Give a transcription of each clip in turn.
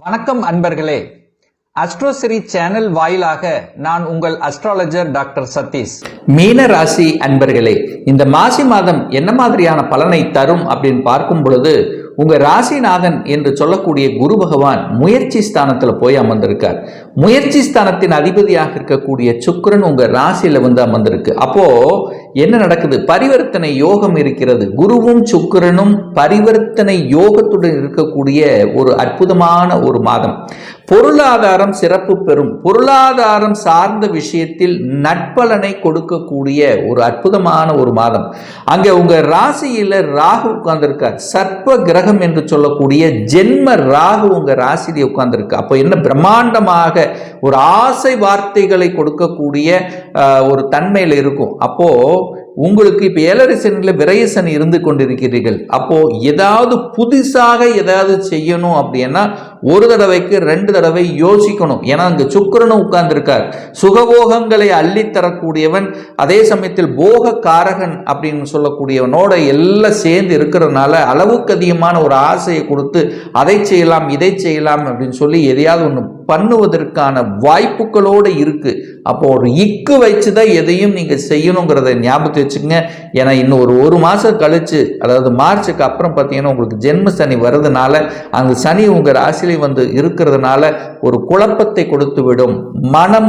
வணக்கம் அன்பர்களே. அஸ்ட்ரோசிரி சேனல் வாயிலாக நான் உங்கள் அஸ்ட்ராலஜர் டாக்டர் சதீஷ். மீன ராசி அன்பர்களே, இந்த மாசி மாதம் என்ன மாதிரியான பலனை தரும் அப்படின்னு பார்க்கும் பொழுது, உங்க ராசிநாதன் என்று சொல்லக்கூடிய குரு பகவான் முயற்சி ஸ்தானத்துல போய் அமர்ந்திருக்கார். முயற்சி ஸ்தானத்தின் அதிபதியாக இருக்கக்கூடிய சுக்கிரன் உங்க ராசியில அமர்ந்திருக்கு. அப்போ என்ன நடக்குது? பரிவர்த்தனை யோகம் இருக்கிறது. குருவும் சுக்கிரனும் பரிவர்த்தனை யோகத்துடன் இருக்கக்கூடிய ஒரு அற்புதமான ஒரு மாதம். பொருளாதாரம் சிறப்பு பெறும். பொருளாதாரம் சார்ந்த விஷயத்தில் நட்பலனை கொடுக்கக்கூடிய ஒரு அற்புதமான ஒரு மாதம். அங்க உங்க ராசியில ராகு உட்கார்ந்திருக்கார். சர்ப்ப கிரகம் என்று சொல்லக்கூடிய ஜென்ம ராகு உங்க ராசியில உட்கார்ந்திருக்கு. அப்போ என்ன பிரம்மாண்டமாக ஒரு ஆசை வார்த்தைகளை கொடுக்கக்கூடிய ஒரு தன்மையில இருக்கும். அப்போ உங்களுக்கு இப்ப 7.5 சனியில விரய சனி இருந்து கொண்டிருக்கிறீர்கள். அப்போ ஏதாவது புதுசாக ஏதாவது செய்யணும் அப்படின்னா ஒரு தடவைக்கு 2 தடவை யோசிக்கணும். ஏன்னா அங்க சுக்கிரனும் உட்கார்ந்திருக்கார். சுகபோகங்களை அள்ளித்தரக்கூடியவன், அதே சமயத்தில் போக காரகன் அப்படின்னு சொல்லக்கூடியவனோட எல்லாம் சேர்ந்து இருக்கிறதுனால அளவுக்கு அதிகமான ஒரு ஆசையை கொடுத்து அதை செய்யலாம் இதை செய்யலாம் அப்படின்னு சொல்லி எதையாவது ஒன்று பண்ணுவதற்கான வாய்ப்புகளோடு இருக்கு. அப்போ ஒரு இக்கு வச்சுதான் எதையும் நீங்க செய்யணுங்கிறத ஞாபகத்தை வச்சுக்கோங்க. ஏன்னா இன்னும் ஒரு மாசம் கழிச்சு, அதாவது மார்ச்சுக்கு அப்புறம் பார்த்தீங்கன்னா உங்களுக்கு ஜென்ம சனி வர்றதுனால அங்க சனி உங்க ராசியில இருக்கிறதுனால ஒரு குழப்பத்தை கொடுத்து விடும். மனம்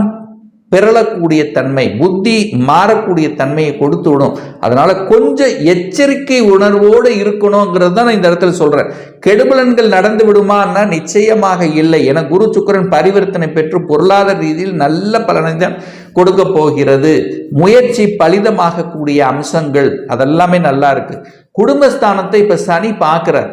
பிறளக்கூடிய தன்மை, புத்தி மாறக்கூடிய தன்மையை கொடுத்து விடும். அதனால கொஞ்சம் எச்சரிக்கை உணர்வோடு இருக்கணுங்கிறது தான் நான் இந்த இடத்துல சொல்றேன். கெடுபலன்கள் நடந்து விடுமான்னா நிச்சயமாக இல்லை. என குரு சுக்கிரன் பரிவர்த்தனை பெற்று பொருளாதார ரீதியில் நல்ல பலனை தான் கொடுக்க போகிறது. முயற்சி பலிதமாக கூடிய அம்சங்கள் அதெல்லாமே நல்லா இருக்கு. குடும்பஸ்தானத்தை இப்ப சனி பார்க்கிறார்.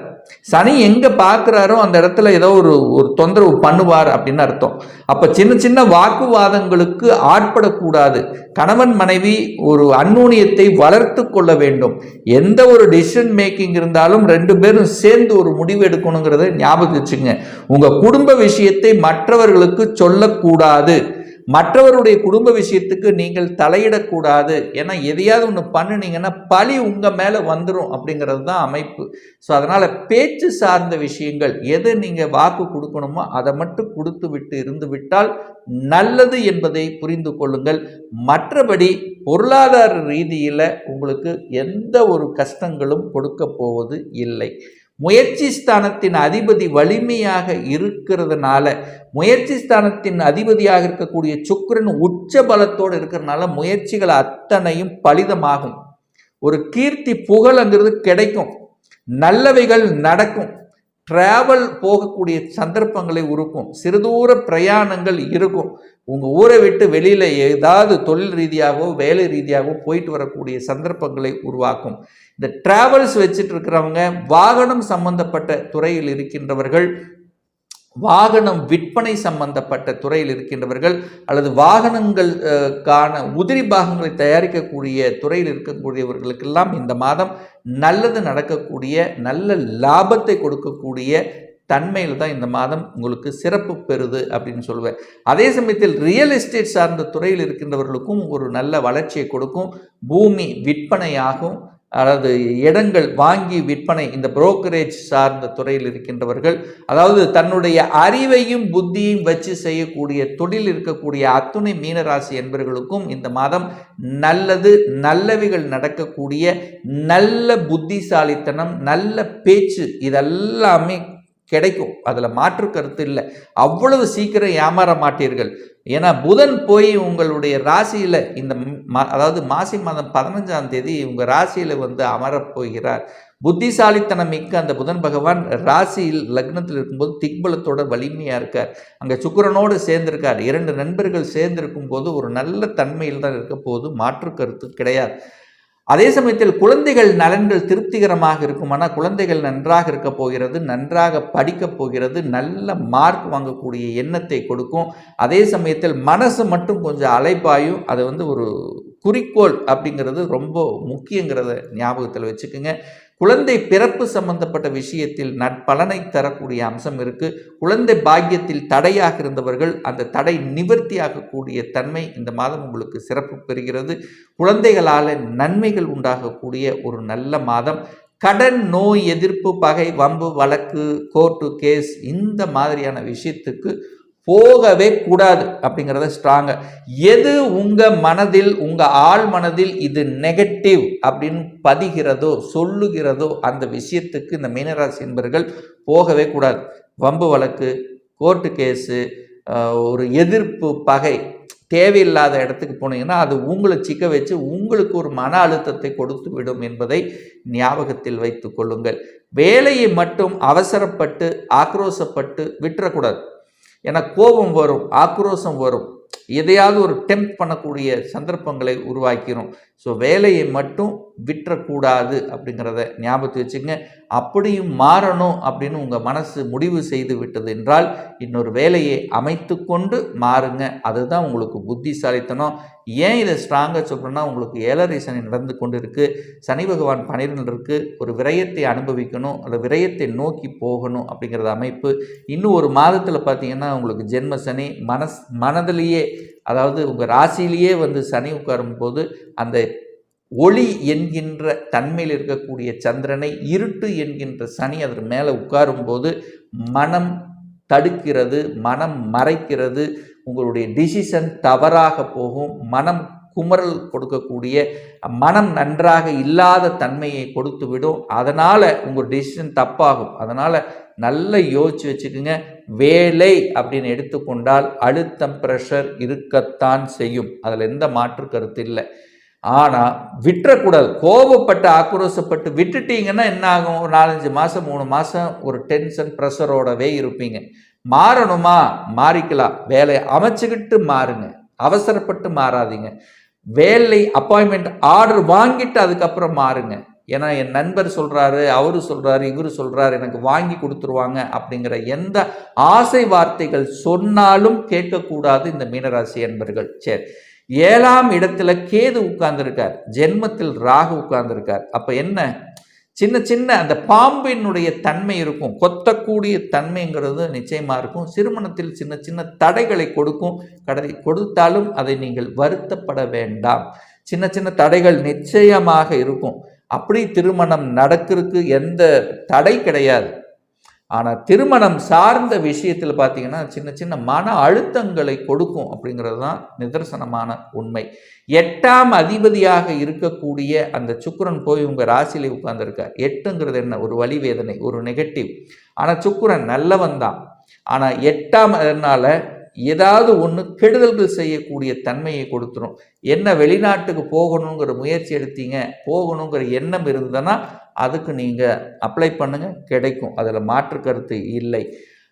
சனி எங்க பார்க்கிறாரோ அந்த இடத்துல ஏதோ ஒரு தொந்தரவு பண்ணுவார் அப்படின்னு அர்த்தம். அப்ப சின்ன சின்ன வாக்குவாதங்களுக்கு ஆட்படக்கூடாது. கணவன் மனைவி ஒரு அந்நுண்ணியத்தை வளர்த்து கொள்ள வேண்டும். எந்த ஒரு டிசிஷன் மேக்கிங் இருந்தாலும் 2 பேரும் சேர்ந்து ஒரு முடிவு எடுக்கணுங்கிறத ஞாபகம் வச்சுங்க. உங்க குடும்ப விஷயத்தை மற்றவர்களுக்கு சொல்லக்கூடாது. மற்றவருடைய குடும்ப விஷயத்துக்கு நீங்கள் தலையிடக்கூடாது. ஏன்னா எதையாவது ஒன்று பண்ணினீங்கன்னா பழி உங்க மேல வந்துடும் அப்படிங்கிறது தான் அமைப்பு. ஸோ அதனால பேச்சு சார்ந்த விஷயங்கள் எது நீங்க வாக்கு கொடுக்கணுமோ அதை மட்டும் கொடுத்து விட்டு இருந்து விட்டால் நல்லது என்பதை புரிந்து கொள்ளுங்கள். மற்றபடி பொருளாதார ரீதியில உங்களுக்கு எந்த ஒரு கஷ்டங்களும் கொடுக்க போவது இல்லை. முயற்சி ஸ்தானத்தின் அதிபதி வலிமையாக இருக்கிறதுனால, முயற்சி ஸ்தானத்தின் அதிபதியாக இருக்கக்கூடிய சுக்கிரன் உச்ச பலத்தோடு இருக்கிறதுனால முயற்சிகள் அத்தனையும் பலிதமாகும். ஒரு கீர்த்தி புகழ்ங்கிறது கிடைக்கும். நல்லவைகள் நடக்கும். டிராவல் போகக்கூடிய சந்தர்ப்பங்களை உருக்கும். சிறுதூர பிரயாணங்கள் இருக்கும். உங்க ஊரை விட்டு வெளியில ஏதாவது தொழில் ரீதியாகவோ வேலை ரீதியாகவோ போயிட்டு வரக்கூடிய சந்தர்ப்பங்களை உருவாக்கும். இந்த டிராவல்ஸ் வச்சுட்டு இருக்கிறவங்க, வாகனம் சம்பந்தப்பட்ட துறையில் இருக்கின்றவர்கள், வாகனம் விற்பனை சம்பந்தப்பட்ட துறையில் இருக்கின்றவர்கள், அல்லது வாகனங்களுக்கான உதிரி பாகங்களை தயாரிக்கக்கூடிய துறையில் இருக்கக்கூடியவர்களுக்கெல்லாம் இந்த மாதம் நல்லது நடக்கக்கூடிய, நல்ல லாபத்தை கொடுக்கக்கூடிய தன்மையில் தான் இந்த மாதம் உங்களுக்கு சிறப்பு பெறுது அப்படின்னு சொல்லுவேன். அதே சமயத்தில் ரியல் எஸ்டேட் சார்ந்த துறையில் இருக்கின்றவர்களுக்கும் ஒரு நல்ல வளர்ச்சியை கொடுக்கும். பூமி விற்பனையாகும், அதாவது இடங்கள் வாங்கி விற்பனை, இந்த புரோக்கரேஜ் சார்ந்த துறையில் இருக்கின்றவர்கள், அதாவது தன்னுடைய அறிவையும் புத்தியையும் வச்சு செய்யக்கூடிய தொழில் இருக்கக்கூடிய அத்துணை மீனராசி என்பவர்களுக்கும் இந்த மாதம் நல்லது, நல்லவைகள் நடக்கக்கூடிய, நல்ல புத்திசாலித்தனம், நல்ல பேச்சு இதெல்லாமே கிடைக்கும். அதுல மாற்று கருத்து இல்லை. அவ்வளவு சீக்கிரம் ஏமாற மாட்டீர்கள். ஏன்னா புதன் போய் உங்களுடைய ராசியில இந்த அதாவது மாசி மாதம் 15ஆம் தேதி உங்க ராசியில அமரப் போகிறார். புத்திசாலித்தனம் மிக்க அந்த புதன் பகவான் ராசியில் லக்னத்தில் இருக்கும்போது திக்பலத்தோட வலிமையா இருக்கார். அங்க சுக்கிரனோடு சேர்ந்திருக்கார். 2 நண்பர்கள் சேர்ந்திருக்கும் போது ஒரு நல்ல தன்மையில் தான் இருக்க போது, மாற்று கருத்து கிடையாது. அதே சமயத்தில் குழந்தைகள் நலன்கள் திருப்திகரமாக இருக்குமானா குழந்தைகள் நன்றாக இருக்க போகிறது, நன்றாக படிக்க போகிறது, நல்ல மார்க் வாங்கக்கூடிய எண்ணத்தை கொடுக்கும். அதே சமயத்தில் மனசு மட்டும் கொஞ்சம் அலைப்பாயும். அது ஒரு குறிக்கோள் அப்படிங்கிறது ரொம்ப முக்கியங்கிறத ஞாபகத்தில் வச்சுக்கோங்க. குழந்தை பிறப்பு சம்பந்தப்பட்ட விஷயத்தில் நற்பலனை தரக்கூடிய அம்சம் இருக்கு. குழந்தை பாக்கியத்தில் தடையாக இருந்தவர்கள் அந்த தடை நிவர்த்தியாகக்கூடிய தன்மை இந்த மாதம் உங்களுக்கு சிறப்பு பெறுகிறது. குழந்தைகளால் நன்மைகள் உண்டாகக்கூடிய ஒரு நல்ல மாதம். கடன், நோய், எதிர்ப்பு, பகை, வம்பு, வழக்கு, கோர்ட்டு கேஸ் இந்த மாதிரியான விஷயத்துக்கு போகவே கூடாது அப்படிங்கிறத ஸ்ட்ராங்கா. எது உங்க மனதில், உங்க ஆள் மனதில் இது நெகட்டிவ் அப்படின்னு பதிகிறதோ சொல்லுகிறதோ அந்த விஷயத்துக்கு இந்த மீனராசி என்பர்கள் போகவே கூடாது. வம்பு வழக்கு, கோர்ட்டு கேஸு, ஒரு எதிர்ப்பு, பகை, தேவையில்லாத இடத்துக்கு போனீங்கன்னா அது உங்களை சிக்க வச்சு உங்களுக்கு ஒரு மன அழுத்தத்தை கொடுத்து விடும் என்பதை ஞாபகத்தில் வைத்துக் கொள்ளுங்கள். வேலையை மட்டும் அவசரப்பட்டு ஆக்ரோசப்பட்டு விட்டுறக்கூடாது. ஏன்னா கோபம் வரும், ஆக்ரோஷம் வரும், எதையாவது ஒரு டெம்ப்ட் பண்ணக்கூடிய சந்தர்ப்பங்களை உருவாக்கிறோம். ஸோ வேலையை மட்டும் விட்டுறக்கூடாது அப்படிங்கிறத ஞாபகத்தை வச்சுங்க. அப்படியும் மாறணும் அப்படின்னு உங்கள் மனசு முடிவு செய்து விட்டது என்றால் இன்னொரு வேலையை அமைத்து கொண்டு மாறுங்க. அதுதான் உங்களுக்கு புத்திசாலித்தனம். ஏன் இதை ஸ்ட்ராங்காக சொல்கிறேன்னா, உங்களுக்கு 7.5 சனி நடந்து கொண்டு இருக்குது. சனி பகவான் 12 இருக்குது. ஒரு விரயத்தை அனுபவிக்கணும், அந்த விரயத்தை நோக்கி போகணும் அப்படிங்கிறது அமைப்பு. இன்னும் ஒரு மாதத்தில் பார்த்தீங்கன்னா உங்களுக்கு ஜென்ம சனி. மனதிலேயே, அதாவது உங்கள் ராசியிலேயே சனி உட்காரும் போது அந்த ஒளி என்கின்ற தன்மையில் இருக்கக்கூடிய சந்திரனை இருட்டு என்கின்ற சனி அதற்கு மேலே உட்காரும் போது மனம் தடுக்கிறது, மனம் மறைக்கிறது, உங்களுடைய டிசிஷன் தவறாக போகும், மனம் குமரல் கொடுக்கக்கூடிய, மனம் நன்றாக இல்லாத தன்மையை கொடுத்து விடும். அதனால் உங்கள் டிசிஷன் தப்பாகும். அதனால் நல்லா யோசிச்சு வச்சுக்கோங்க. வேலை அப்படின்னு எடுத்துக்கொண்டால் அழுத்தம், ப்ரெஷர் இருக்கத்தான் செய்யும். அதில் எந்த மாற்று கருத்து இல்லை. ஆனால் விட்டுறக்கூடாது. கோபப்பட்டு ஆக்ரோஷப்பட்டு விட்டுட்டீங்கன்னா என்ன ஆகும்? ஒரு 4-5 மாதம் 3 மாதம் ஒரு டென்ஷன் ப்ரெஷரோடவே இருப்பீங்க. மாறணுமா? மாறிக்கலாம். வேலையை அமைச்சுக்கிட்டு மாறுங்க, அவசரப்பட்டு மாறாதீங்க. வேலை அப்பாயின்மெண்ட் ஆர்டர் வாங்கிட்டு அதுக்கப்புறம் மாறுங்க. ஏன்னா என் நண்பர் சொல்கிறாரு, அவரு சொல்கிறாரு, இவரு சொல்கிறாரு, எனக்கு வாங்கி கொடுத்துருவாங்க அப்படிங்கிற எந்த ஆசை வார்த்தைகள் சொன்னாலும் கேட்கக்கூடாது இந்த மீனராசி என்பர்கள். சரி, 7ஆம் இடத்துல கேது உட்கார்ந்துருக்கார், ஜென்மத்தில் ராகு உட்கார்ந்துருக்கார். அப்போ என்ன, சின்ன சின்ன அந்த பாம்பினுடைய தன்மை இருக்கும், கொத்தக்கூடிய தன்மைங்கிறது நிச்சயமாக இருக்கும். திருமணத்தில் சின்ன சின்ன தடைகளை கொடுத்தாலும் அதை நீங்கள் வருத்தப்பட வேண்டாம். சின்ன சின்ன தடைகள் நிச்சயமாக இருக்கும். அப்படி திருமணம் நடக்கிறதுக்கு எந்த தடை கிடையாது. ஆனால் திருமணம் சார்ந்த விஷயத்தில் பார்த்தீங்கன்னா சின்ன சின்ன மன அழுத்தங்களை கொடுக்கும் அப்படிங்கிறது தான் நிதர்சனமான உண்மை. 8ஆம் அதிபதியாக இருக்கக்கூடிய அந்த சுக்கிரன் போய் உங்கள் ராசியிலே உட்கார்ந்துருக்கார். 8ங்கிறது என்ன? ஒரு வலி வேதனை, ஒரு நெகட்டிவ். ஆனால் சுக்கிரன் நல்லவன் தான். ஆனால் 8ஆம் அதனால ஏதாவது ஒன்று கெடுதல்கள் செய்யக்கூடிய தன்மையை கொடுத்துரும். என்ன, வெளிநாட்டுக்கு போகணுங்கிற முயற்சி எடுத்தீங்க, போகணுங்கிற எண்ணம் இருந்ததுன்னா அதுக்கு நீங்கள் அப்ளை பண்ணுங்கள், கிடைக்கும். அதில் மாற்று கருத்து இல்லை.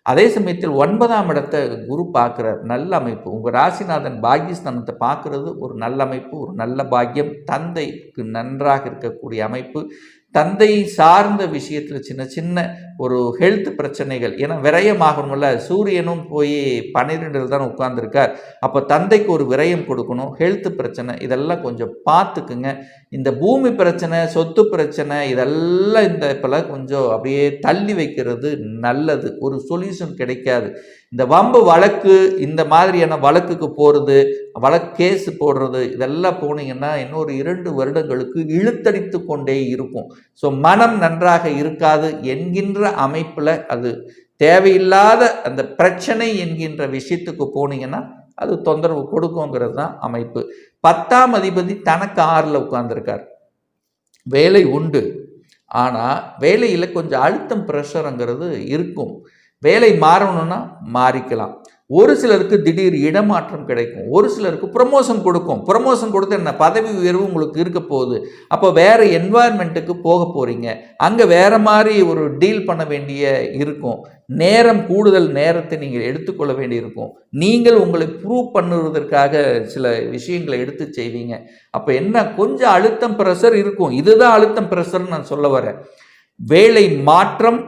அதே சமயத்தில் 9ஆம் இடத்தை குரு பார்க்குறார், நல்ல அமைப்பு. உங்கள் ராசிநாதன் பாக்கியஸ்தானத்தை பார்க்குறது ஒரு நல்ல அமைப்பு, ஒரு நல்ல பாக்கியம். தந்தைக்கு நன்றாக இருக்கக்கூடிய அமைப்பு. தந்தை சார்ந்த விஷயத்தில் சின்ன சின்ன ஒரு ஹெல்த் பிரச்சனைகள், ஏன்னா விரயமாகணும்ல. சூரியனும் போய் 12 தான் உட்கார்ந்துருக்கார். அப்போ தந்தைக்கு ஒரு விரயம் கொடுக்கணும், ஹெல்த் பிரச்சனை இதெல்லாம் கொஞ்சம் பார்த்துக்குங்க. இந்த பூமி பிரச்சனை, சொத்து பிரச்சனை இதெல்லாம் இப்போல்லாம் கொஞ்சம் அப்படியே தள்ளி வைக்கிறது நல்லது. ஒரு சொல்யூஷன் கிடைக்காது. இந்த வம்பு வழக்கு, இந்த மாதிரியான வழக்குக்கு போகிறது, வழக்கு கேஸ் போடுறது, இதெல்லாம் போனீங்கன்னா இன்னொரு 2 வருடங்களுக்கு இழுத்தடித்து கொண்டே இருக்கும். ஸோ மனம் நன்றாக இருக்காது என்கின்ற அமைப்பில் அது தேவையில்லாத அந்த பிரச்சனை என்கின்ற விஷயத்துக்கு போனீங்கன்னா அது தொந்தரவு கொடுக்குங்கிறது தான் அமைப்பு. 10ஆம் அதிபதி தனக்கு 6ல் உட்கார்ந்துருக்கார். வேலை உண்டு, ஆனால் வேலையில் கொஞ்சம் அழுத்தம் ப்ரெஷருங்கிறது இருக்கும். வேலை மாறணும்னா மாறிக்கலாம். ஒரு சிலருக்கு திடீர் இடமாற்றம் கிடைக்கும், ஒரு சிலருக்கு ப்ரமோஷன் கொடுக்கும். ப்ரமோஷன் கொடுத்து என்ன, பதவி உயர்வு உங்களுக்கு இருக்க போகுது. அப்போ வேறு என்வாயர்மெண்ட்டுக்கு போக போகிறீங்க, அங்கே வேறு மாதிரி ஒரு டீல் பண்ண வேண்டிய இருக்கும். நேரம், கூடுதல் நேரத்தை நீங்கள் எடுத்துக்கொள்ள வேண்டி இருக்கும். நீங்கள் உங்களை ப்ரூவ் பண்ணுவதற்காக சில விஷயங்களை எடுத்து செய்வீங்க. அப்போ என்ன, கொஞ்சம் அழுத்தம் ப்ரெஷர் இருக்கும். இதுதான் அழுத்தம் ப்ரெஷர்னு நான் சொல்ல வரேன். வேலை மாற்றம்,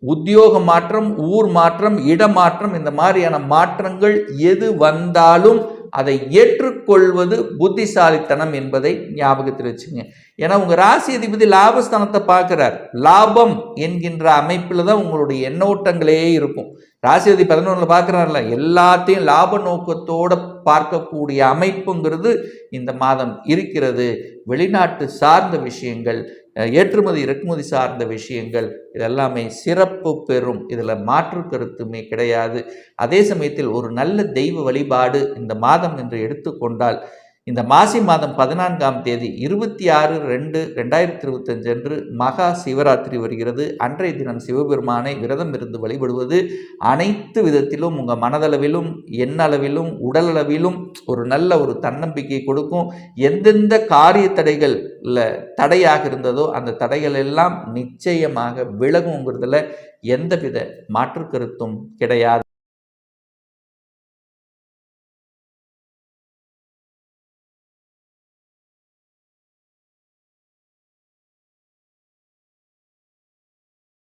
உத்தியோக மாற்றம், ஊர் மாற்றம், இடமாற்றம், இந்த மாதிரியான மாற்றங்கள் எது வந்தாலும் அதை ஏற்றுக்கொள்வது புத்திசாலித்தனம் என்பதை ஞாபகத்தில் வச்சுங்க. ஏன்னா உங்கள் ராசி அதிபதி லாபஸ்தானத்தை பார்க்குறார். லாபம் என்கின்ற அமைப்பில் தான் உங்களுடைய எண்ணோட்டங்களே இருக்கும். ராசி அதிபதி 11 பார்க்குறாருல, எல்லாத்தையும் லாப நோக்கத்தோடு பார்க்கக்கூடிய அமைப்புங்கிறது இந்த மாதம் இருக்கிறது. வெளிநாட்டு சார்ந்த விஷயங்கள், ஏற்றுமதி இறக்குமதி சார்ந்த விஷயங்கள் இதெல்லாமே சிறப்பு பெறும். இதில் மாற்று கருத்துமே கிடையாது. அதே சமயத்தில் ஒரு நல்ல தெய்வ வழிபாடு இந்த மாதம் என்று எடுத்துக்கொண்டால், இந்த மாசி மாதம் 14ஆம் தேதி 26/2/2025 அன்று மகா சிவராத்திரி வருகிறது. அன்றைய தினம் சிவபெருமானை விரதம் இருந்து வழிபடுவது அனைத்து விதத்திலும் உங்கள் மனதளவிலும் எண்ணளவிலும் உடலளவிலும் ஒரு நல்ல ஒரு தன்னம்பிக்கை கொடுக்கும். எந்தெந்த காரிய தடையாக இருந்ததோ அந்த தடைகள் எல்லாம் நிச்சயமாக விலகுங்கிறதுல எந்தவித மாற்று கருத்தும் கிடையாது.